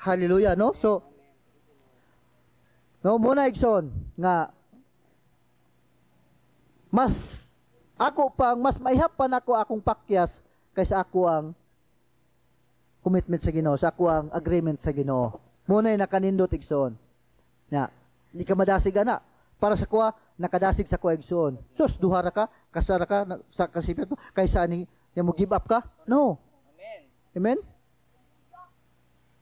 Hallelujah, no? So, no, muna igsoon nga mas maihapan ako akong pakyas kaysa ako ang commitment sa Ginoo, sa ako ang agreement sa Ginoo. Muna nakanindot igsoon. Nya, di ka madasig ana. Para sa kuha, nakadasig sa kuha igsoon. Sus, duhara ka, kasara ka sa kasipit mo kaysa ni mo give up ka? No. Amen. Amen?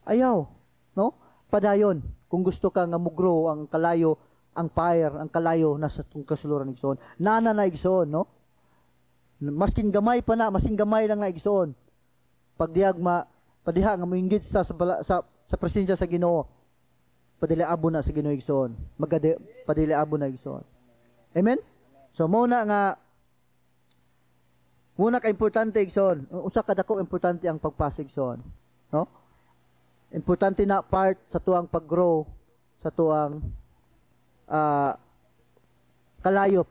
Ayaw, no? Padayon, kung gusto ka nga mo-grow ang kalayo, ang fire, ang kalayo nasa tong kasuluran igsoon. Nana na igsoon, no? Masking gamay pa na, masking gamay lang na igsoon. Padiha nga mo engage sa presensya sa Ginoo. Padili abo na sa Ginoo igsoon. Padili abo na igsoon. Amen? So muna ka importante igsoon. Usa ka dako importante ang pagpasig igsoon, no? Importante na part sa tuang pag-grow, sa tuang kalayo,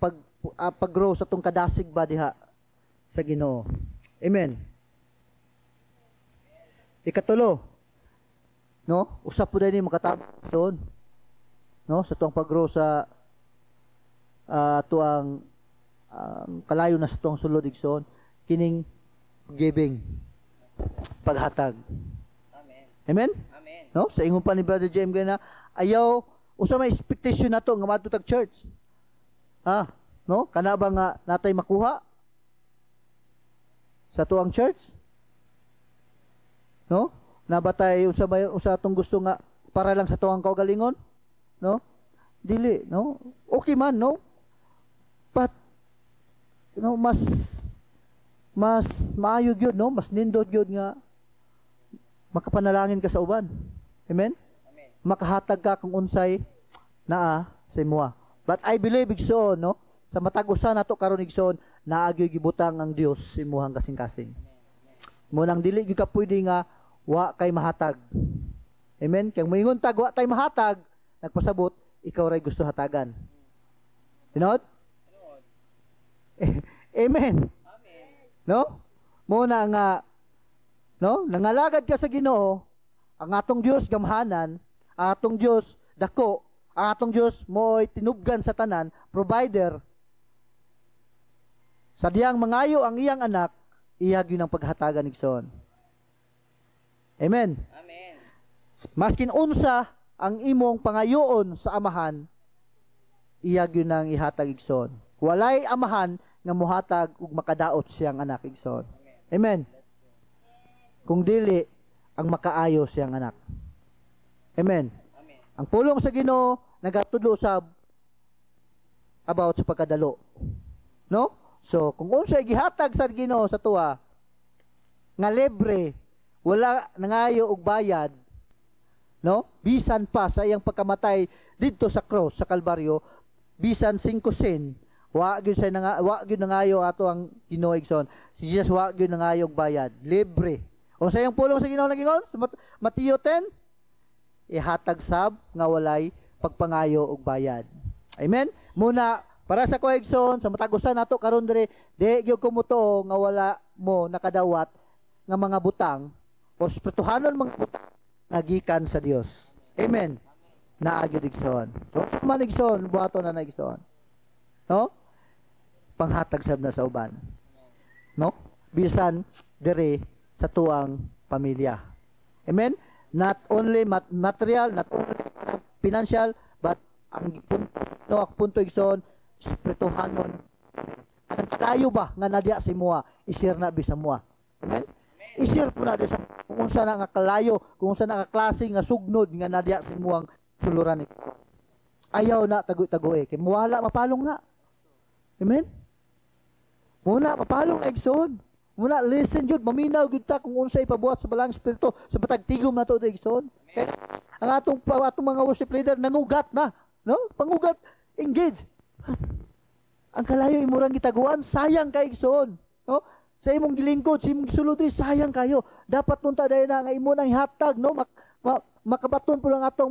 pag-grow sa tuang kadasig ba diha sa Ginoo. Amen. Ikatulo, no? Usap po din makatapos son, no? Sa tuang pag-grow sa tuang kalayo na sa tuang sulod igsoon, kining giving, paghatag. Amen? Amen. No? Sa ingon pa ni Brother James na ayaw usa may expectation nato nga matutag church. No? Kana ba nga natay makuha sa tuang church? No? Nabatay usa tong gusto nga para lang sa tuang kaugalingon? No? Dili, no? Okay man, no? But mas maayo gyud, no? Mas nindot gyud nga makapanalangin ka sa uban. Amen? Amen. Makahatag ka kung unsay naa sa imuha. But I believe igsoon, no? Sa matag-usa nato karon igsoon, naagyo gibutang ang Dios sa imuhang kasing-kasing. Munang dili gyud ka pwede nga wa kay mahatag. Amen? Kang moingon tag wa tay mahatag, nagpasabot ikaw ray gusto hatagan. Tinod? Amen. Amen. No? Muna nga no? Nangalagad ka sa Ginoo, ang atong Dios gamhanan, ang atong Dios dako, ang atong Dios mo'y tinubgan sa tanan, provider. Sa diyang mangayo ang iyang anak, iyag yun ang paghatagan igsoon. Amen. Amen. Maskin unsa ang imong pangayoon sa amahan, iyag yun ang ihatag igsoon. Walay amahan nga muhatag ug makadaot siyang anak igsoon. Amen. Kung dili ang makaayo siyang anak. Amen. Amen. Ang pulong sa Ginoo nagatudlo usab about sa pagkadalo. No? So, kung unsa gihatag sa Ginoo sa tuwa nga libre, wala nangayo og bayad, no? Bisan pa sa iyang pagkamatay didto sa cross sa Kalbaryo, bisan 5 sen, wa gyud nangayo ato ang Ginoo igsoon. Si Jesus wa gyud nangayo og bayad, libre. O sa iyang pulong sa Ginoo nagingon sa Mateo 10, ihatag sab nga walay pagpangayo og bayad. Amen. Muna para sa koegson sa matag-usan nato karon dire, di gyud kumuto nga wala mo nakadawat nga mga butang o espirituhanon mga butang nga gikan sa Dios. Amen. Naagi igsoon. So man igsoon buhaton na igsoon. No? Panghatag sab na sa uban. No? Bisan dire sa tuang pamilya. Amen? Not only material, not only financial, but ang punto igsoon, spirituhanon. Anong kalayo ba nga nadya si mua, i-share na bisa mua. Amen? I-share po na sa kung saan nga kalayo, kung saan nga klase nga sugnod nga nadya si muang suluran ito. Ayaw na tagoy-tagoy. Kaya muwala, mapalong na. Amen? Muna, mapalong na igsoon. Muna, listen jud, maminaw jud ta kung unsay pabuhat sa balang espiritu sa batag tigom na to igsoon. Kaya ang atong mga worship leader nangugat na, no? Pangugat, engage. Ang kalayo imurang gitaguan, sayang kay igsoon, no? Sa imong gilingkod, sa imong sulod sayang kayo. Dapat nunta dahil na nga imo nang hatag, no? Makabaton po lang atong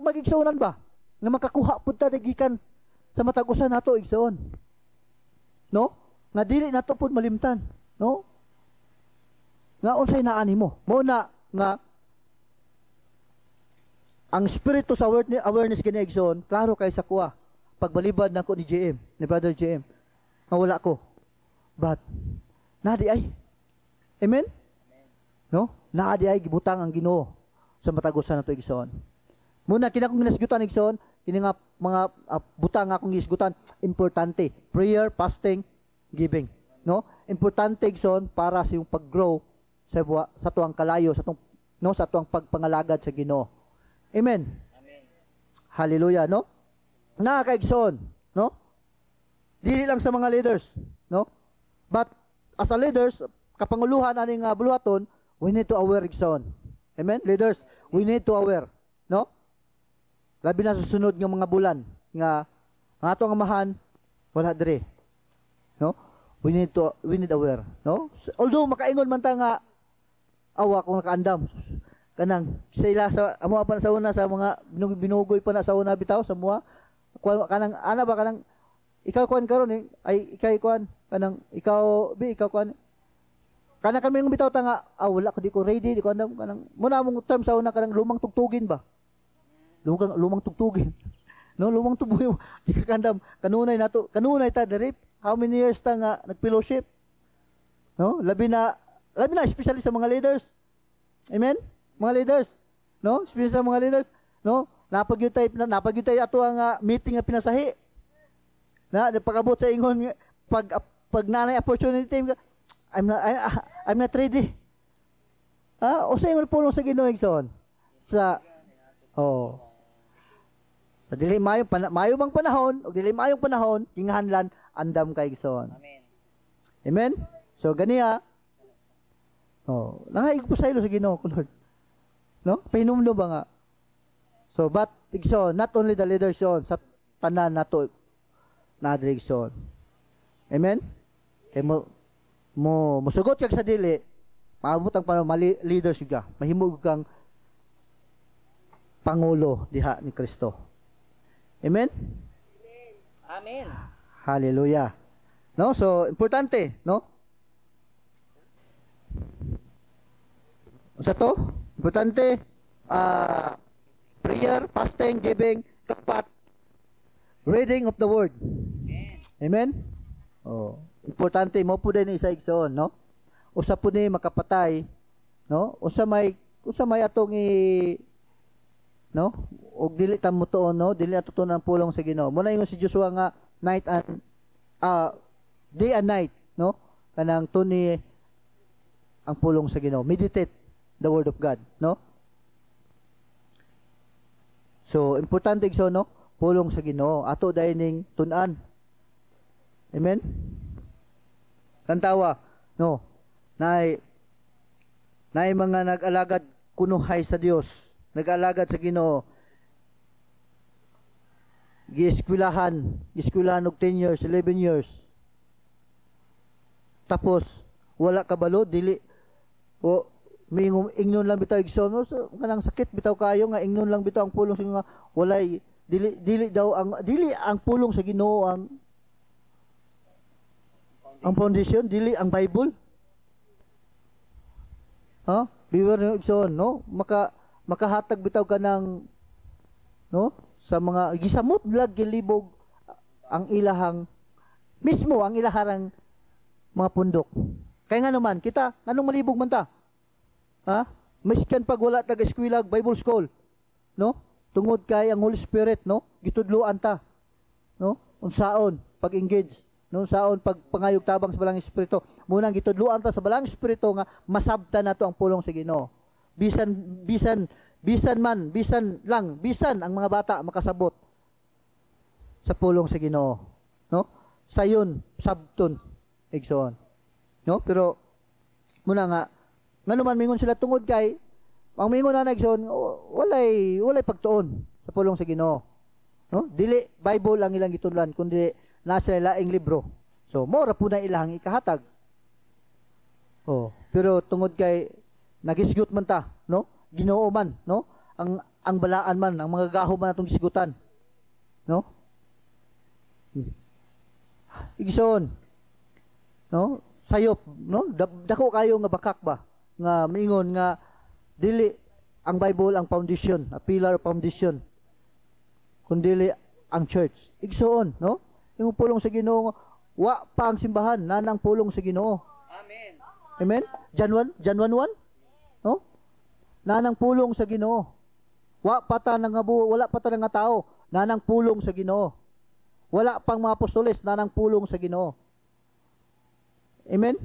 magigsuonan ba? Nga makakuha pud ta gikan sa matag-usan nato igsoon. No? Nga dili nato pud malimtan, no? Nga unsay naani mo? Mo na nga ang spirito sa awareness gani igsoon, klaro kay sa kuha. Pagbalibad nako ni JM, ni Brother JM. Wala ko. But nadi ay. Amen? No? Naadi ay gibutang ang Ginoo sa matagusan nato igsoon. Muna kinakong ginasgutan igsoon, kini nga mga butang akong gisgutan, importante. Prayer, fasting, giving, no? Importante igsoon para sa yung pag-grow sa tuang kalayo, sa tuang pagpangalagad sa Ginoo. Amen. Amen. Hallelujah, no? Nakakaigsoon, no? Dili lang sa mga leaders, no? But as a leaders, kapanguluhan aning buluhaton, we need to aware igsoon. Amen? Leaders, we need to aware, no? Labi na susunod ng mga bulan nga ang atong amahan wala dire. No? We need aware, no? Although makaingon man ta nga awa kung nakaandam kanang sila sa amo pa sa una sa mga binugoy pa na sa una bitaw sa mua kanang ana ba kanang ikaw kuan karon ay ikay kuan kanang ikaw kuan kanang kami bitaw ta nga wala ko di ko ready di ko andam kanang muna mong term sa una kanang lumang tugtugin ba lumang tugtugin no lumang tugtugin di ka kandam kanunay ta dirip how many years ta nga nagfellowship no labi na especially sa mga leaders. Amen? Mga leaders, no? Especially sa mga leaders, no? Napagyutay ato ang meeting nga pinasahi. Na pagabot sa ingon pag nanay opportunity I'm not ready. O sa ingon pulong sa Ginoo igsoon. Sa dili mayo bang panahon o dili mayong panahon kinahanglan andam kay igsoon. Amen. Amen? So ganiya nangaig po sa ilo sa Ginoo, Lord. No? Pahinumdum ba nga? So, but, igsoon, not only the leaders yun, sa tanan nato na igsoon. Amen? Kaya musugot kag sa dili, maabot ang leaders ka. Mahimog kang pangulo diha ni Kristo. Amen? Amen. Hallelujah. No? So, importante, no? Sa to, importante, prayer, fasting, giving, kapat, reading of the word. Amen? Importante mo po din isa igsoon, no? Usa po ni makapatay, no? Usa may atong no? Og dili ta mo tuon, no? Dili ato tuon ang pulong sa Ginoo. Muna ingon si Joshua nga day and night, no? Kanang tuni ang pulong sa Ginoo. Meditate the word of God, no? So, importante igsoon, no? Pulong sa Ginoo. Ato dining tun-an. Amen? Kantawa, no? Nay mga nag-alagad kunuhay sa Dios, nag-alagad sa Ginoo. Gieskwilahan og 10 years, 11 years. Tapos wala kabalo, dili may ingnon lang bitaw igsoon so, kanang sakit bitaw kayo nga ingnon lang bitaw ang pulong sa nga walay dili ang pulong sa Ginoo ang foundation, dili ang Bible. Beware no igsoon, no? Makahatag bitaw ka ng no sa mga gisamot lag gilibog ang ilahang mismo ang ilaharang mga pundok. Kaya nga naman kita nganong malibog man ta? Miskan pag wala taga-eskwela Bible school, no? Tungod kay ang Holy Spirit, no? Gitudloan ta, no? Unsaon pag-engage, no? Unsaon pagpangayog tabang sa balang espiritu. Munang gitudloan ta sa balang espiritu nga masabtan nato ang pulong sa Ginoo. Bisan ang mga bata makasabot sa pulong sa Ginoo, no? Sayon sabton igsoon, no? Pero muna nga nganuman mingon sila tungod kay ang mingon na igsoon walay pagtuon sa pulong sa Ginoo, no? Dili Bible ang ilang gitudlan kundi nasa laing libro. So mao ra pud na ilang ikahatag. Pero tungod kay nagisgot man ta, no? Ginoo man, no? Ang balaan man, ang mga gaho man atong gisgutan, no? Igsoon, no? Sayop, no? Dako kayo nga bakak ba? Nga mingon nga dili ang Bible ang foundation, a pillar of foundation. Kundi ang church. Igsoon, no? Yung pulong sa Ginoo, wa pa ang simbahan, nanang pulong sa Ginoo. Amen. Amen? John 1:1? No? Nanang pulong sa Ginoo. Wala pa ta nga tao, nanang pulong sa Ginoo. Wala pang mga apostoles, nanang pulong sa Ginoo. Amen?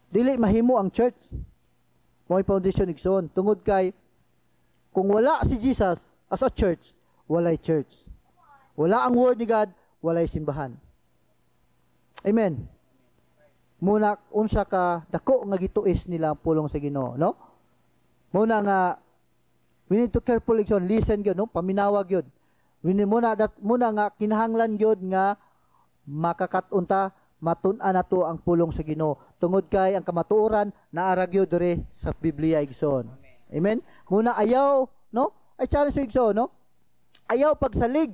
Dili mahimo ang church. May foundation igsoon. Tungod kay, kung wala si Jesus as a church, walay church. Wala ang word ni God, walay simbahan. Amen? Muna, unsa ka, dako nga gituis nila ang pulong sa Ginoo, no? Muna nga, we need to carefully listen gyud, no? Paminawag gyud. Muna nga kinahanglan gyud nga makakatunta matun-an nato ang pulong sa Ginoo. Tungod kay ang kamatuoran naara gyud diri sa Biblia igsoon. Amen. Muna ayaw, no? Ay challenge sa igsoon, no? Ayaw pagsalig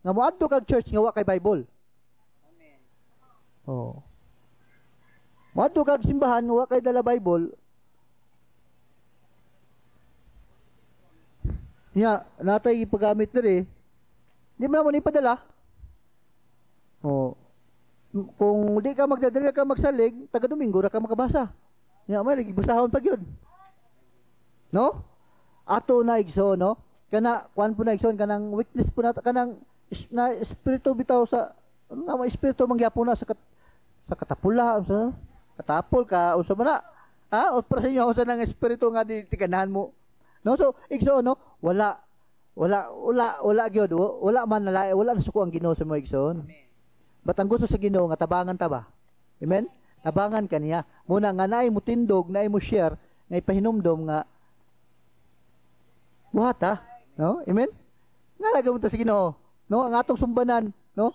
nga moadto kag church nga wa kay Bible. Amen. Oh. Moadto kag simbahan wa kay dala Bible. Nya, natay ipagamit diri. Di mo na mo ni padala. Oh. Kung di ka magdadala ka magsalig, taga Domingo ra ka makabasa. Nya may lagi basahon pag yun. No? Ato na igso, no? Kana kuan po na igsoon kanang weakness po na kanang na espiritu bitaw sa nga espiritu mangyapon na sa katapula sa katapol ka unsa man na. Ha? O para sa inyo unsa nang espiritu nga di tikanahan mo. No? So igsoon, no? Wala gyud. Wala man nalae, wala na suko ang Ginoo sa mga igsoon. But ang gusto sa Ginoo nga tabangan ta ba? Amen? Tabangan kaniya. Muna nga naay mo tindog, naay mo share, nga ipahinumdom nga buhat ha? No? Amen? Nga nagamunta sa Ginoo. No? Ang atong sumbanan, no?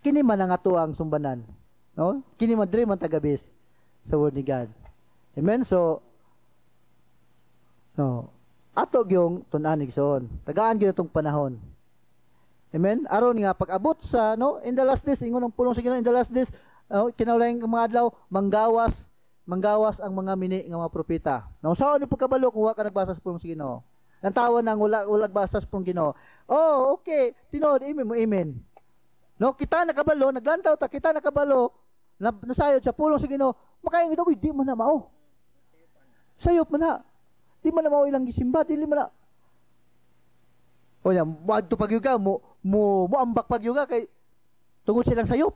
Kini man ang ato ang sumbanan. No? Kini man diri man tagabis sa word ni God. Amen? So no. Ato gyung tun-an igsoon. Tagaan gyud itong panahon. Amen? Aron nga pag-abot sa no in the last days ingon ang pulong sa Ginoo in the last days kinaulayng mga adlaw manggawas ang mga mini nga mga propeta. Now saan ni pagkabalo kung wa ka nagbasa sa pulong sa Ginoo? Nantawa nang wala nagbasa sa pulong Ginoo. Oh, okay. Tinod amen mo amen. No, kita nakabalo, naglantaw ta, kita nakabalo, nasayod sa pulong sa Ginoo. Makaing ito, di man na mao. Sayop man na. Di man na mao ilang gisimba, dili man na. O yan, wadto pag yuga, mo ambak pag yuga, kay tungod silang sayop.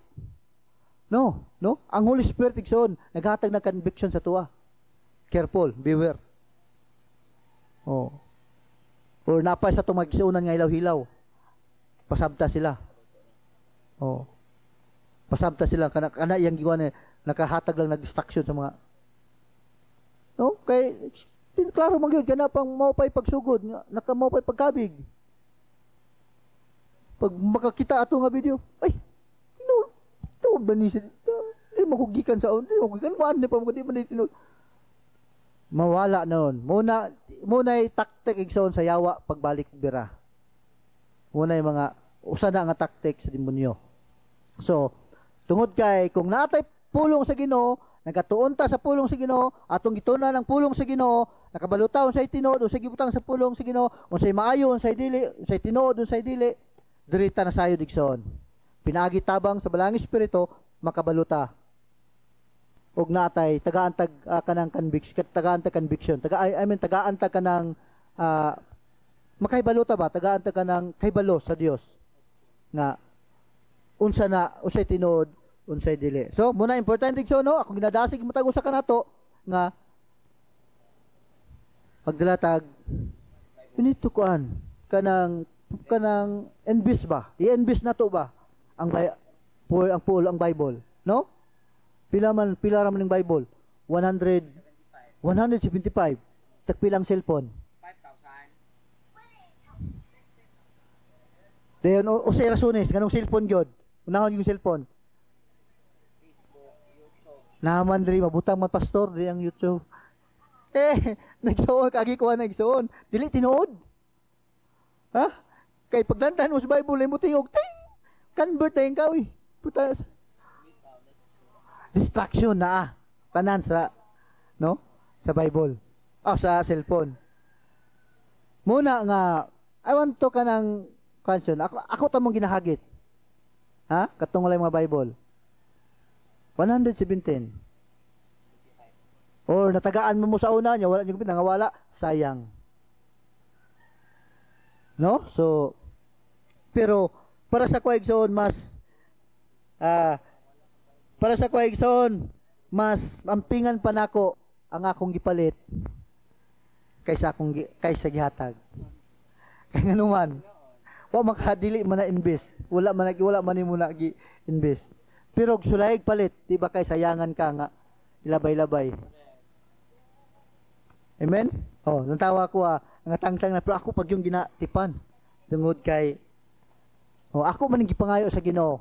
No? Ang Holy Spirit, igsoon, naghatag na conviction sa tuwa. Careful, beware. Oh. Or napay sa itong magsuunan nga hilaw-hilaw. Pasabta sila. Oh. Pasabta sila, kana iyang giwa na nakahatag lang na distraction sa mga. No? Kay, klaro man yun, kana pang maupay pagsugod, nakamaupay pagkabig. Pag makakita ato nga video, ay, ito ba ni siya, hindi makugikan sa hindi makugikan, maan pa mo, di man dito. Mawala noon. Muna'y taktik igsoon sa yawa pagbalik bira. Muna'y mga, usa na nga taktik sa demonyo. So, tungod kay, kung naatay pulong sa Ginoo, nagatuon ta sa pulong sa Ginoo, atong gituna ng pulong sa Ginoo, nakabalutaw unsay tinuod, unsay gibutang sa pulong sa Ginoo, unsay maayo, unsay dili, unsay tinuod, unsay dili, dirita na sayo digsoon. Pinaagi tabang sa balang espiritu, makabaluta. Og natay tagaantag kanang conviction, tagaantag conviction. Tagaantag kanang makaibaluta ba? Tagaantag kanang kaibalo sa Dios. Nga unsa na unsay tinuod, unsay dili. So, muna importante so no, ako ginadasig matag usa kanato nga pagdalatag pinito kuan kanang enbis ba? I-enbis na to ba? Ang Bible, no? Pila ra man ning Bible? 175. Tagpilang cellphone? 5,000. Dayon usay rasones kanang cellphone gyud. Unahon yung cellphone. Facebook, YouTube. Naman diri mabutang man pastor di ang YouTube. Nagsuon kagi ko na nagsuon. Dili tinuod. Ha? Kay paglantahan mo sa Bible mo tingog ting convert tayong ka uy. Putas. Distraction na tanan sa no sa Bible. Sa cellphone. Muna nga, I want to ka ng question. Ako tamong ginahagit. Ha? Katong wala yung mga Bible. 117. Or natagaan mo sa una niya, wala niyo nangawala, sayang. No? So, pero para sa Kwaigson, mas ampingan pa nako ang akong gipalit kaysa gihatag. Kaya nganuman, wa makadili man na invest. Wala man nimo na gi-invest. Pero sulaig palit, di ba kay sayangan ka nga ilabay-labay. Amen? Nantawa ko nga tangtang na pero ako pag yung ginatipan tungod kay ako man gipangayo sa Ginoo.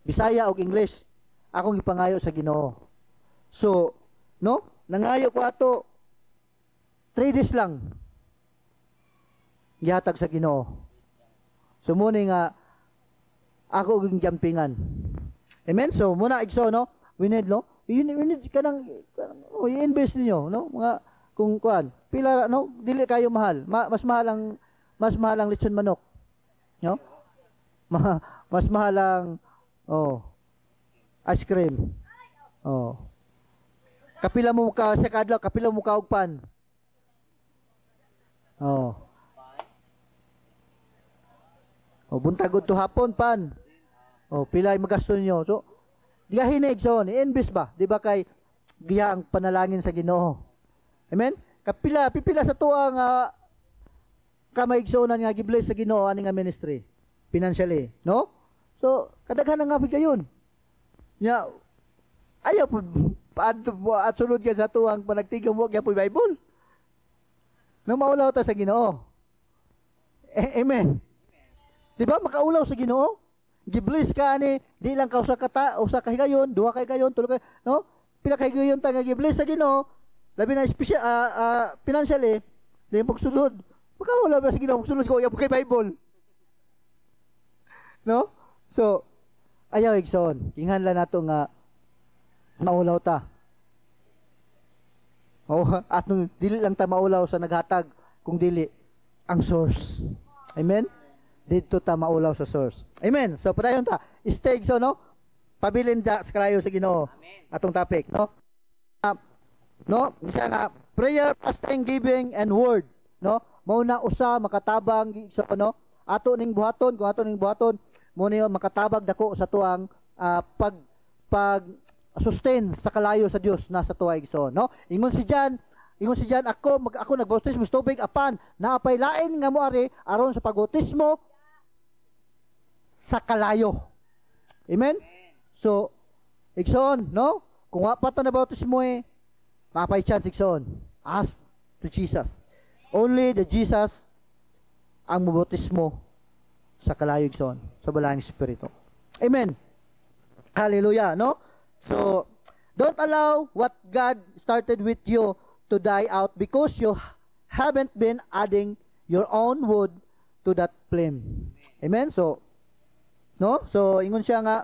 Bisaya og English. Akong gipangayo sa Ginoo. So, no? Nangayo ko ato 3 days lang. Gihatag sa Ginoo. So muna nga ako yung jumpingan. Amen? So muna igso, no? We need kanang i-invest niyo, no? Mga kung kuan, pila no, dili kayo mahal. Mas mahal ang lechon manok. No? Mas mahal ang ice cream. Kapila mo ka sa kadlaw, kapila mo ka og pan. Buntagod to hapon pan. Pila magasto niyo. So, di ka hinig son, i-invest ba? Di ba kay giya ang panalangin sa Ginoo? Amen? Pipila sa tuwa nga kamaigsonan nga gibless sa Ginoo ani nga ministry financially, no? So, kadaghan nga bigayon. Nya ayaw po paadto at sulod ka sa tuwang panagtigom mo kaya po Bible. Nang maulaw ta sa Ginoo. Amen. Di ba makaulaw sa Ginoo? Gibless ka ani, di lang ka usa ka higayon, duha ka higayon, tulo ka, no? Pila ka higayon ta nga gibless sa Ginoo, labi na special financially, di magsulod. Makaulaw ba sa Ginoo, magsulod ko kay Bible. No? So, ayaw igsoon. Inghan lang nato nga maulaw ta. At nung dili lang ta maulaw sa naghatag, kung dili ang source. Amen? Dito ta maulaw sa source. Amen. So padayon ta. Stay so no. Pabilin da sa kalayo sa Ginoo. Atong topic, no? No, siya nga prayer, fasting, giving and word, no? Mao na usa makatabang so no. Ato ning buhaton, kung ato ning buhaton, mo ni makatabag dako sa tuang pag sustain sa kalayo sa Dios nasa tuwa igsoon, no? Ingon si Jan, ako nagbautismo sa tubig apan naapay lain nga moari aron sa pagbautismo sa kalayo. Amen? So, igsoon, no? Kung wa pa ta na bautismo naapay chance igsoon. Ask to Jesus. Only the Jesus ang mabautismo sa kalayo igsoon, sa balaang espiritu. Amen. Hallelujah, no? So, don't allow what God started with you to die out because you haven't been adding your own wood to that flame. Amen? So, no? So, ingon siya nga,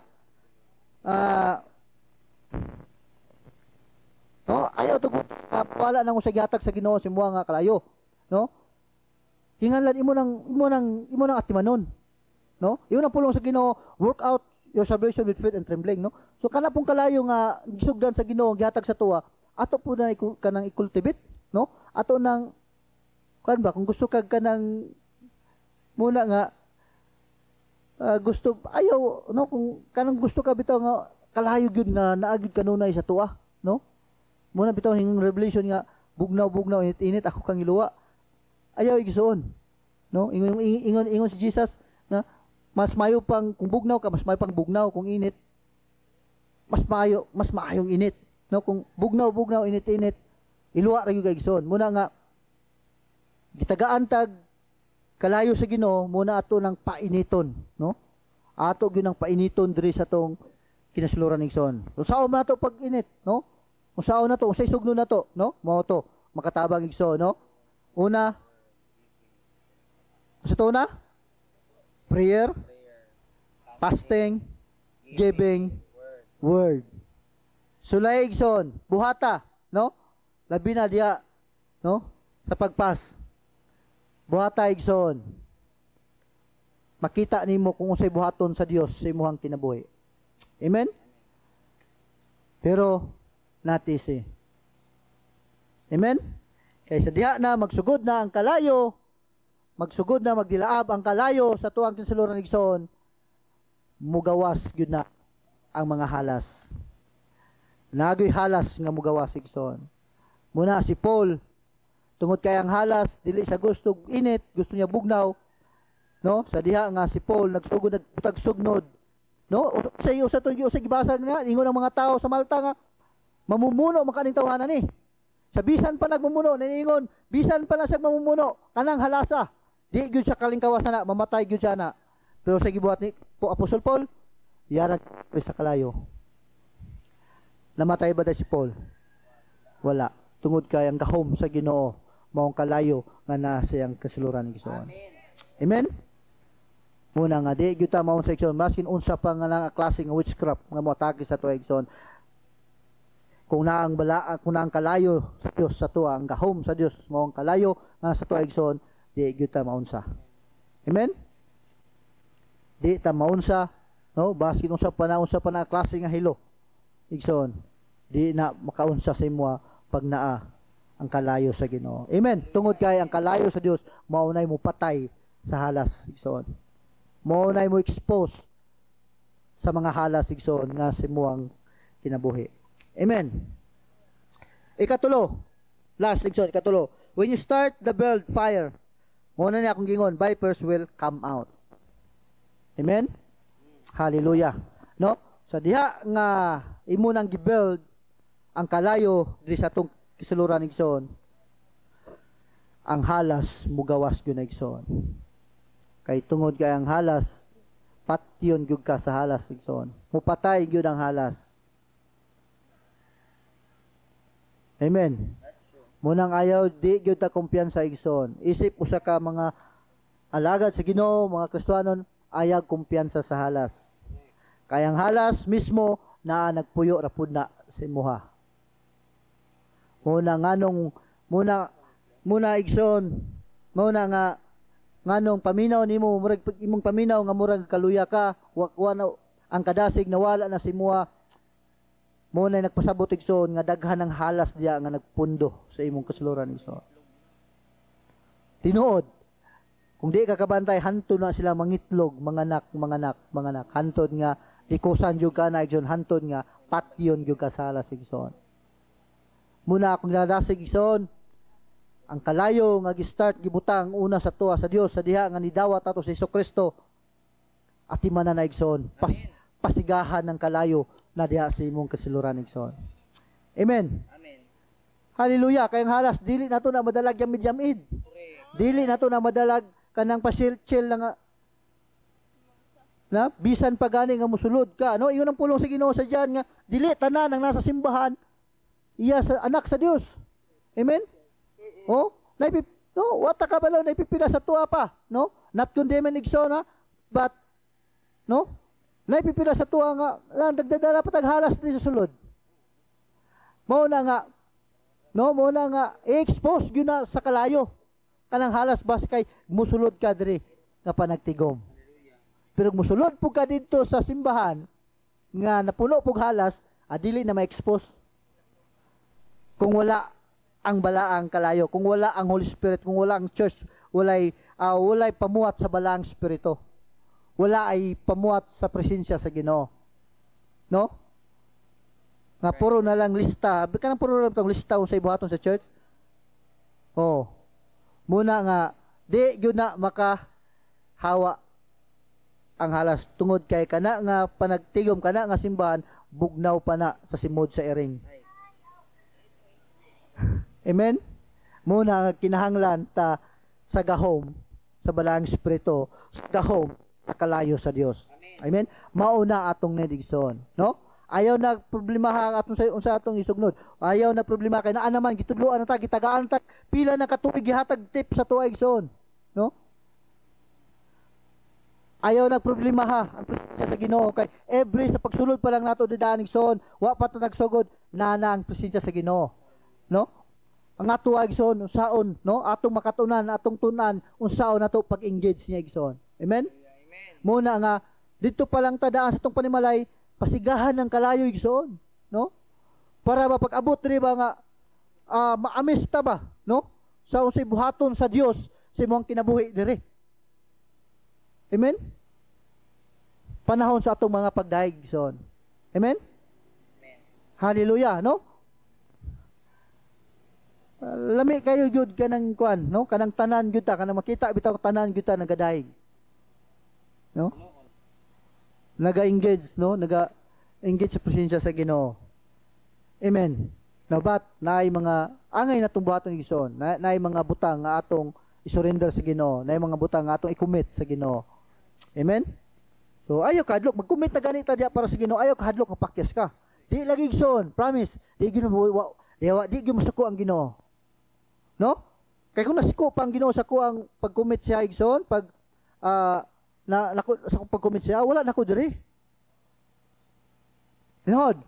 no? Ayaw to wala nang usag yatag sa Ginoo si nga kalayo, no? Hinganlan imo nang atimanon, no? Iyon ang pulong sa Ginoo, work out your salvation with faith and trembling, no? So kana pong kalayo nga gisugdan sa Ginoo gihatag sa tuwa, ato po na kanang i-cultivate, no? Ato nang kan ba kung gusto kag kanang muna nga gusto ayaw no kung kanang gusto ka bitaw nga kalayo gyud nga naagid kanunay sa tuwa, no? Muna bitaw hing revelation nga bugnaw init ako kang iluwa. Ayaw igsuon, no? Ingon si Jesus na mas mayo pang kung bugnaw ka, mas mayo pang bugnaw kung init. Mas maayong init, no? Kung bugnaw init iluwa ra gyud igsoon. Muna nga gitagaan tag kalayo sa Ginoo muna ato nang painiton, no? Ato gyud nang painiton diri sa tong kinasuluran igsoon. Usaon man ato pag init, no? Usaon na to, usay sugno na to, no? Mao to makatabang igsoon, no? Una, sa to na? Prayer, fasting, giving, word. Sulay igsoon, buhata, no? Labi na diya no? Sa pagpas. Buhata igsoon. Makita nimo kung unsay buhaton sa Dios sa imong kinabuhi. Amen? Pero natisi. Amen? Kaysa diha na magsugod na ang kalayo, magsugod na magdilaab ang kalayo sa tuang kinsaluran igsoon, mugawas gyud na ang mga halas. Nagoy halas nga mugawas igsoon. Muna si Paul, tungod kay ang halas dili sa gusto init, gusto niya bugnaw, no? Sa diha nga si Paul nagsugod nagputag sugnod, no? Sa iyo sa tuyo sa gibasa nga ingon ang mga tao sa Malta nga mamumuno man kaning tawhanan ni. Sa bisan pa nagmumuno niingon, bisan pa na sa mamumuno kanang halasa. Di gyud siya kalingkawasan na, mamatay gyud siya na. Pero sa gibuhat ni Apostol Paul, yaran sa kalayo. Namatay ba si Paul? Wala. Tungod kay ang gahom sa Ginoo maong kalayo nga na siyang kasuluran ni Ginoo. Amen. Muna nga di gyud ta maong sa igsoon, maskin unsa pa nga lang klase nga witchcraft nga moatake sa tuwa igsoon. Kung naang bala, kung naang kalayo sa Dios sa tuwa, ang gahom sa Dios maong kalayo nga sa tuwa igsoon, di gyud ta maunsa. Amen. Di ta maunsa, no? Baskin unsa pa na klase nga hilo. Igsoon, di na makaunsa sa imo pag naa ang kalayo sa Ginoo. Amen. Tungod kay ang kalayo sa Dios maunay mo patay sa halas igsoon. Maunay mo expose sa mga halas igsoon nga sa imo ang kinabuhi. Amen. Ikatulo, last igsoon, ikatulo. When you start the build fire, muna niya akong gingon, vipers will come out. Amen. Hallelujah. No? Sa diha nga imo nang gibuild ang kalayo diri sa atong kisuluran igsoon, ang halas mugawas gyud na igsoon. Kay tungod kay ang halas patyon gyud ka sa halas igsoon. Mupatay gyud ang halas. Amen. Munang ayaw di gyud ta kumpiyansa igsoon. Isip usa ka mga alagad sa Ginoo, mga Kristiyanon, ayaw kumpiyansa sa halas. Kay ang halas mismo na nagpuyo ra pud na sa imuha. Muna igsoon, muna nga nganong paminaw nimo murag imong paminaw nga murag kaluya ka, wa na ang kadasig nawala na si imuha. Muna nagpasabot igsoon nga daghan ng halas diya nga nagpundo sa imong kasuluran igsoon. Tinuod, kung di ka kabantay, hanto na sila mangitlog, manganak. Hantod nga, likusan yung ka na igsoon, hantod nga, patyon yung kasalas igsoon. Muna akong nadasig igsoon, ang kalayo nga gistart gibutang una sa tuwa sa Dios sa diha nga nidawat ato sa Hesukristo. At imana na igsoon, pasigahan ng kalayo na diha sa imong kasuluran igsoon. Amen. Amen. Hallelujah. Kayang halas dili nato na madalag yamid-yamid. Dili nato na madalag kanang pasil-chill nga na bisan pa gani nga musulod ka, no? Ingon ang pulong sa Ginoo sa diyan nga dili tanan ang nasa simbahan iya sa anak sa Dios. Amen. Oh, wata ka balaw na ipipila sa tuwa pa, no? Not condemning igsoon, ha? But no? Naipipila sa tuwa nga lang dagdadala pa tag halas di sa sulod. Mao na nga i-expose gyud na sa kalayo kanang halas bas kay musulod ka diri nga panagtigom. Pero musulod pug ka didto sa simbahan nga napuno pug halas, adili na ma-expose. Kung wala ang balaang kalayo, kung wala ang Holy Spirit, kung wala ang church, walay pamuhat sa balaang spirito. Wala ay pamuhat sa presensya sa Ginoo. No? Nga puro na lang lista. Kanang puro lang itong lista sa ibuhaton sa church. Oh. Muna nga, di yun na makahawa ang halas. Tungod kay kana nga panagtigom, kana nga simbahan, bugnaw pa na sa simod sa iring. Amen? Muna nga kinahanglan ta sa gahom, sa balaang spirito, sa gahom, kalayo sa Dios. Amen. Mauna atong nedigson, no? Ayaw na problema ang atong sa atong isugnod. Ayaw na problema kay naa naman gitudloan na ta, gitagaan ta pila na katuig gihatag tip sa tuig son, no? Ayaw na problema ang presensya sa Ginoo kay every sa pagsulod pa lang nato didanig son, wa pa ta nagsugod na ang presensya sa Ginoo, no? ang ato igsoon unsaon, no? Atong makatunan, atong tunan unsaon nato pag-engage niya igsoon. Amen? Amen. Muna nga dito pa lang tadaan sa atong panimalay, pasigahan ng kalayo igsoon, no? Para ba pag-abot diri ba nga maamis ta ba, no? Sa unsay buhaton sa Dios sa imong kinabuhi diri. Amen? Panahon sa atong mga pagdaig igsoon. Amen? Amen. Hallelujah, no? Lami kayo jud kanang kuan, no? Kanang tanan jud ta, kanang makita bitaw tanan jud ta nagadaig. No? Naga-engage, no? Naga-engage sa presensya sa Ginoo. Amen. No, but naay mga angay natong buhaton igsoon, naay mga butang nga atong i-surrender sa Ginoo, naay mga butang nga atong i-commit sa Ginoo. Amen. So ayo kadlok mag-commit na ganita diya para sa Ginoo, ayo kadlok kapakyas ka. Di lagi igsoon, promise. Di Ginoo di gyud masuko ang Ginoo. No? Kay kung nasiko pa ang Ginoo sa kuang pag-commit siya igsoon, pag sa pag-commit siya, wala na ko diri. Linhod.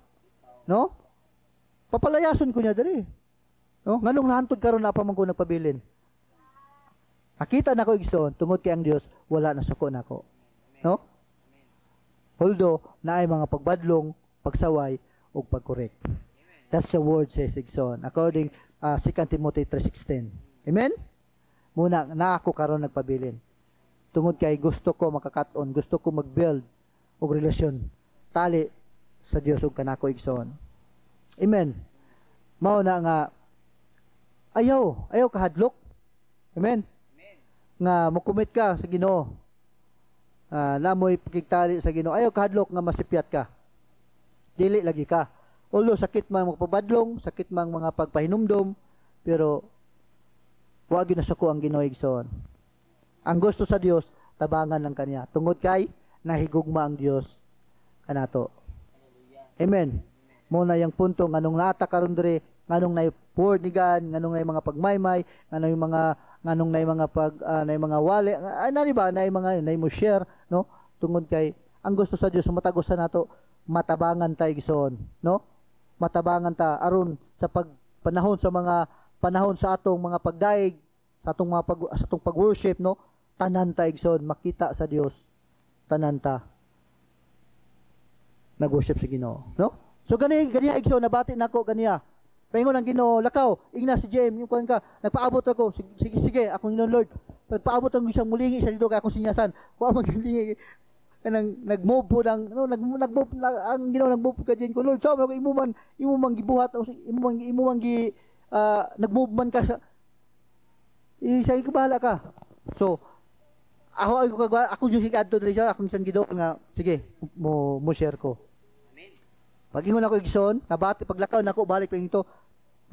No? Papalayason ko niya diri. No? Nganong nahantod karon na pa man ko nagpabilin. Nakita na ko igsoon tungod kay ang Dios wala na suko nako. No? Although naay mga pagbadlong, pagsaway ug pagkorek. That's the word says igsoon according 2 Timothy 3:16. Amen? Muna na ako karon nagpabilin. Tungod kay gusto ko makakat-on, gusto ko mag-build og relasyon tali sa Dios ug kanako igsoon. Amen. Mao na nga ayaw kahadlok. Amen. Amen. Nga mo-commit ka sa Ginoo. Namoy pagkigtali sa Ginoo. Ayaw kahadlok nga masipyat ka. Dili lagi ka. Although sakit man magpabadlong, sakit man mga pagpahinumdom, pero wa gyud nasuko ang Ginoo igsoon. Ang gusto sa Dios tabangan lang kaniya. Tungod kay nahigugma ang Dios kanato. Amen. Muna yung punto nganong naata karon diri, nganong nay pornigan, nganong nay mga pagmaymay, nganong nay mga pag nay mga wali, nani ba nay mga nay mo share, no? Tungod kay ang gusto sa Dios matagusan nato matabangan ta igsoon, no? Matabangan ta aron sa panahon sa atong mga pagdaig, sa atong pag-worship, no? Tanan ta igsoon makita sa Dios. Tanan ta nag-worship sa Ginoo, no? So ganiya igsoon nabati nako ganiya. Paingon ang Ginoo, lakaw, igna si Jem, yung kuan ka, nagpaabot ako, sige, akong Ginoo Lord. Nagpaabot ang isang mulingi sa dito kay akong sinyasan. Kuha man mulingi kanang nag-move po ang nag-move ang Ginoo nag-move ka diyan ko Lord. So imo man gibuhat imo man nag-move man ka sa sige bahala ka. So ako yung adto diri sa akong isang Ginoo nga sige mo share ko. Pag ingon ako igsoon, nabati paglakaw nako balik pa ito.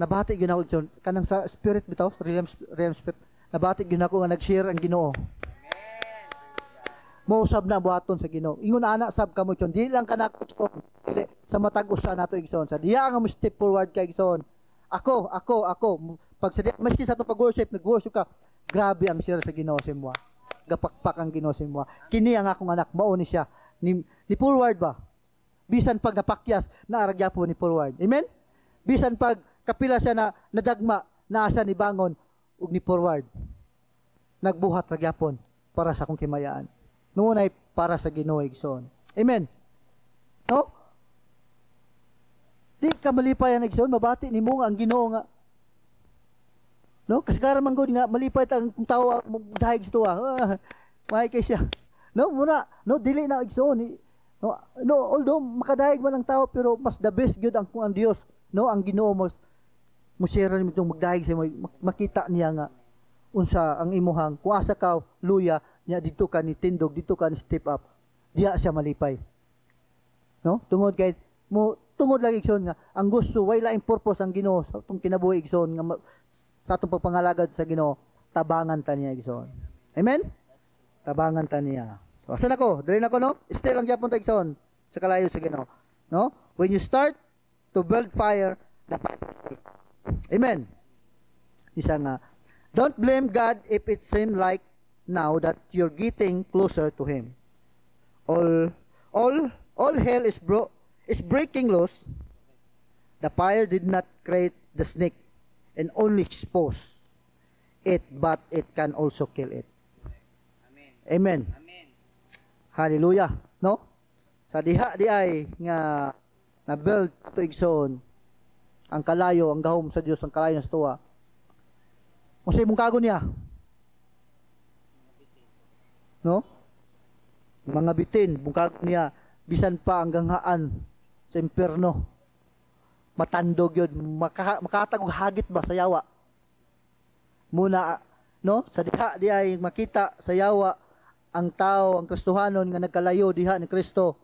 Nabati gyud ako igsoon kanang sa spirit bitaw, realm spirit. Nabati gyud ako nga nag-share ang Ginoo. Amen. Mo sab na buhaton sa Ginoo. Ingon ana sab kamo igsoon, di lang kanako dili sa matag usa nato igsoon. Sa diya nga mo step forward kay igsoon. Ako pag sa maski sa to pag-worship, nag-worship ka, grabe ang share sa Ginoo sa imo. Gapakpak ang Ginoo sa imo. Kini ang akong anak, mao ni siya. Ni forward ba? Bisan pag napakyas, naaragya po ni forward. Amen? Bisan pag kapila siya na nadagma, naasa ni bangon, ug ni forward. Nagbuhat ragyapon para sa akong kimayaan. Nunay para sa Ginoo igsoon. Amen? No? Di ka malipay ang igsoon, mabati ni mo ang Ginoo nga. No? Kasagaran man gud nga malipay ang tawo dahig sa tuwa. May kay siya. No, muna, no dili na igsoon. No, although makadayeg man ang tao pero mas the best gyud ang Dios, no, ang Ginoo mo share nimo itong magdayeg sa imo, makita niya nga unsa ang imuhang kung asa ka luya nya dito ka ni tindog, dito ka ni step up. Diya siya malipay. No? Tungod lagi igsoon nga ang gusto way laing purpose ang Ginoo sa atong kinabuhi igsoon nga sa atong pagpangalagad sa Ginoo, tabangan ta niya igsoon. Amen? Tabangan ta niya. So, asan ako? Dali na ko, no? Still lang dyan punta igsoon sa kalayo sa Ginoo. No? When you start to build fire, the fire. Amen. Isa nga, don't blame God if it seems like now that you're getting closer to Him. All hell is breaking loose. The fire did not create the snake. and only expose it, but it can also kill it. Amen. Amen. Amen. Hallelujah. No? Sa diha di ay nga na build to igsoon ang kalayo, ang gahom sa Dios, ang kalayo sa tuwa. Unsay imong kagon niya? No? Mga bitin, bungkagon niya bisan pa ang ganghaan sa impierno. Matandog yun, makatag og hagit ba sa yawa. Muna no, sa diha di ay makita sa yawa ang tao, ang Kristohanon nga nagkalayo diha ni Kristo,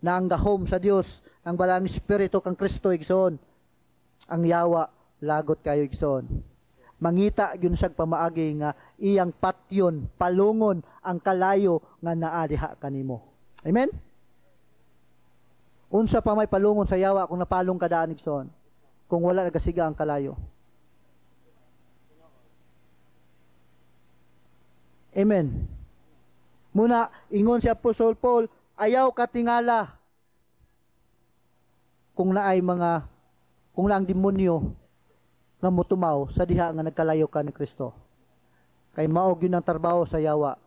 na ang gahom sa Dios, ang balang espiritu kang Kristo igsoon. Ang yawa lagot kayo igsoon. Mangita gyud siya pamaagi nga iyang patyon, palungon ang kalayo nga naa diha kanimo. Amen. Unsa pa may palungon sa yawa kung napalong ka daan igsoon, kung wala nagasiga ang kalayo. Amen. Muna, ingon si Apostol Paul, ayaw katingala kung naay mga, kung na ang demonyo nga mutumaw sa diha nga nagkalayo ka ni Kristo. Kay maog yun ang trabaho sa yawa.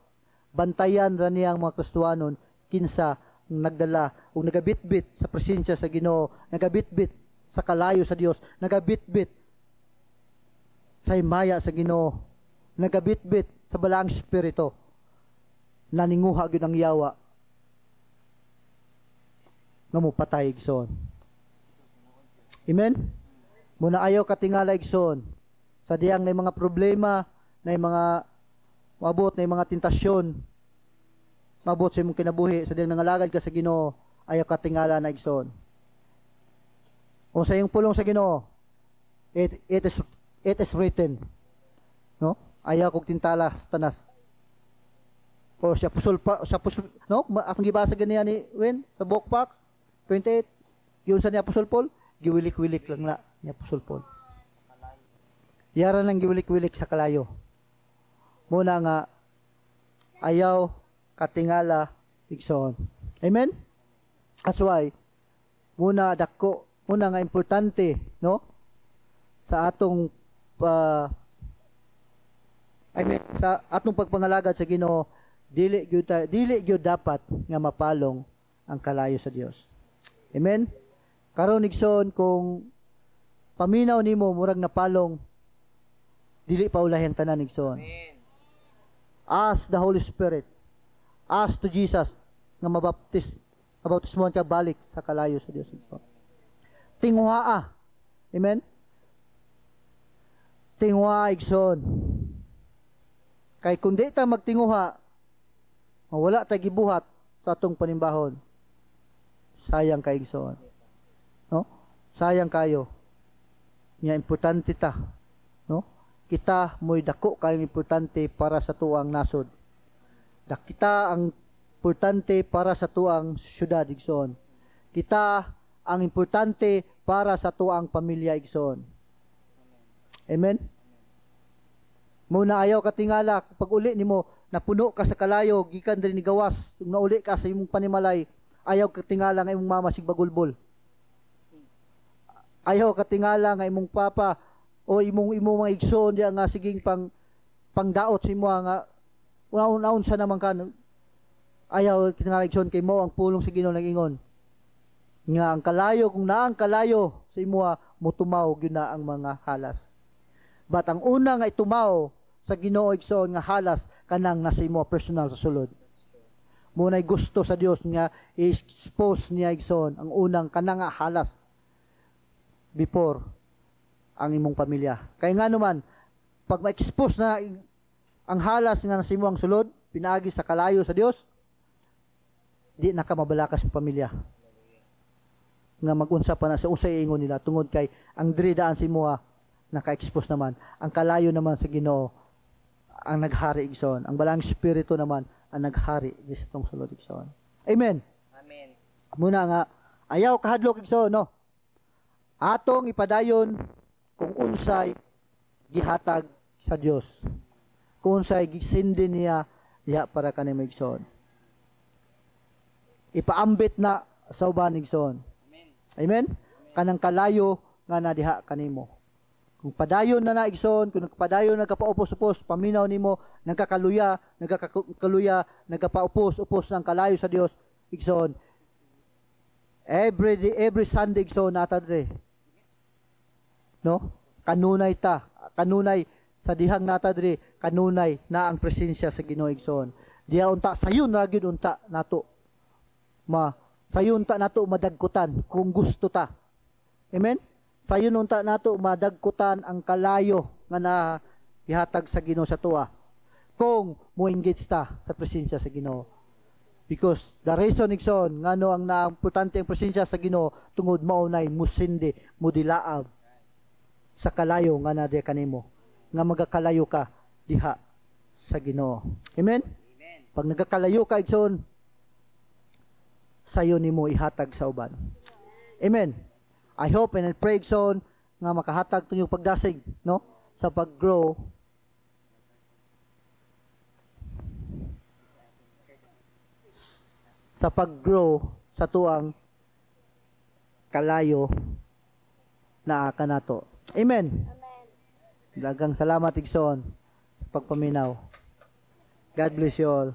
Bantayan ra niya ang mga Kristohanon kinsa nagdala o nagabitbit sa presensya sa Ginoo, nagabitbit sa kalayo sa Dios, nagabitbit sa himaya sa Ginoo, nagabitbit sa balaang espiritu. Naninguha gyud ang yawa nga mo patay igsoon. Amen. Muna ayaw katingala igsoon sa diyang na mga problema, na mga mabot, na mga tentasyon, mabot sa imong kinabuhi, sa diyang nangalagad ka sa Ginoo, ayaw katingala na igsoon. Kung sa iyong pulong sa Ginoo, it is written. No? Ayaw kog tintala sa tanas. O sa pusul no? Akong gibasa ganiya ni Wen sa Bokpak 28. Yun sa ni Apostol Paul, giwilik-wilik lang na ni Apostol Paul. Yara nang giwilik-wilik sa kalayo. Muna nga ayaw katingala igsoon. Amen. That's why muna nga importante, no? Sa atong sa atong pagpangalagad sa Ginoo, dili gyud dapat nga mapalong ang kalayo sa Dios. Amen. Karon igsoon, kung paminaw nimo murag napalong, dili pa ulahi ang tanan igsoon. Amen. Ask the Holy Spirit. Ask to Jesus nga mabaptismon ka balik sa kalayo sa Dios. Tinguhaa. Amen. Tinguha igsoon. Kay kung di ta magtinguha, wala ta gibuhat sa atong panimbahon, sayang kay igsoon. No? Sayang kayo. Nya importante ta, no? Kita mo'y dako kayong importante para sa tuang nasod. Kita ang importante para sa tuang syudad igsoon. Kita ang importante para sa tuang pamilya igsoon. Amen. Muna ayaw katingala pag uli nimo napuno ka sa kalayo gikan diri ni gawas, ug nauli ka sa imong panimalay, ayaw katingala nga imong mama sig bagulbol. Ayaw katingala nga imong papa o imong mga igsoon diya nga siging pangdaot sa imo nga unaon sa naman ka. Ayaw katingala igsoon kay mo ang pulong sa Ginoo nag-ingon nga ang kalayo, kung naang kalayo sa imo motumaw gyud na ang mga halas. But ang una nga itumaw sa Ginoo igsoon nga halas kanang nasa imo personal sa sulod. Muna'y gusto sa Dios nga i-expose niya igsoon ang unang kanang nga halas before ang imong pamilya. Kaya nga naman, pag ma-expose na ang halas nga nasa imo ang sulod, pinaagi sa kalayo sa Dios, di na ka mabalakas yung pamilya. Nga mag-unsa pa na sa usay ingon nila tungod kay ang diri daan sa imo naka-expose naman. Ang kalayo naman sa Ginoo ang naghari igsoon. Ang balang espiritu naman ang naghari di sa tong sulod igsoon. Amen. Amen. Muna nga ayaw kahadlok igsoon, no? Atong ipadayon kung unsay gihatag sa Dios. Kung unsay gisindi niya diha para kanimo igsoon. Ipaambit na sa uban igsoon. Amen. Amen. Kanang kalayo nga nadiha kanimo. Kung padayon na igsoon, kung padayon nagkapaupos-upos, paminaw nimo nagkakaluya, nagkapaupos-upos ng kalayo sa Dios, igsoon. Every Sunday igsoon nata dre. No? Kanunay sa dihang nata dre, kanunay na ang presensya sa Ginoo igsoon. Diya unta sayon ra gyud unta nato. Sayon ta nato madagkutan kung gusto ta. Amen? Sayon unta nato madagkutan ang kalayo nga na ihatag sa Ginoo sa tuwa. Kung mo engage ta sa presensya sa Ginoo. Because the reason igsoon ngano ang naimportante ang presensya sa Ginoo tungod maunay musindi mudilaab sa kalayo nga na diha kanimo nga magakalayo ka diha sa Ginoo. Amen? Amen. Pag nagakalayo ka igsoon, sayo nimo ihatag sa uban. Amen. I hope and I pray igsoon nga makahatag tunyo pagdasig, no? Sa paggrow sa tuang kalayo na kanato. Amen. Dagang salamat igsoon sa pagpaminaw. God bless you all.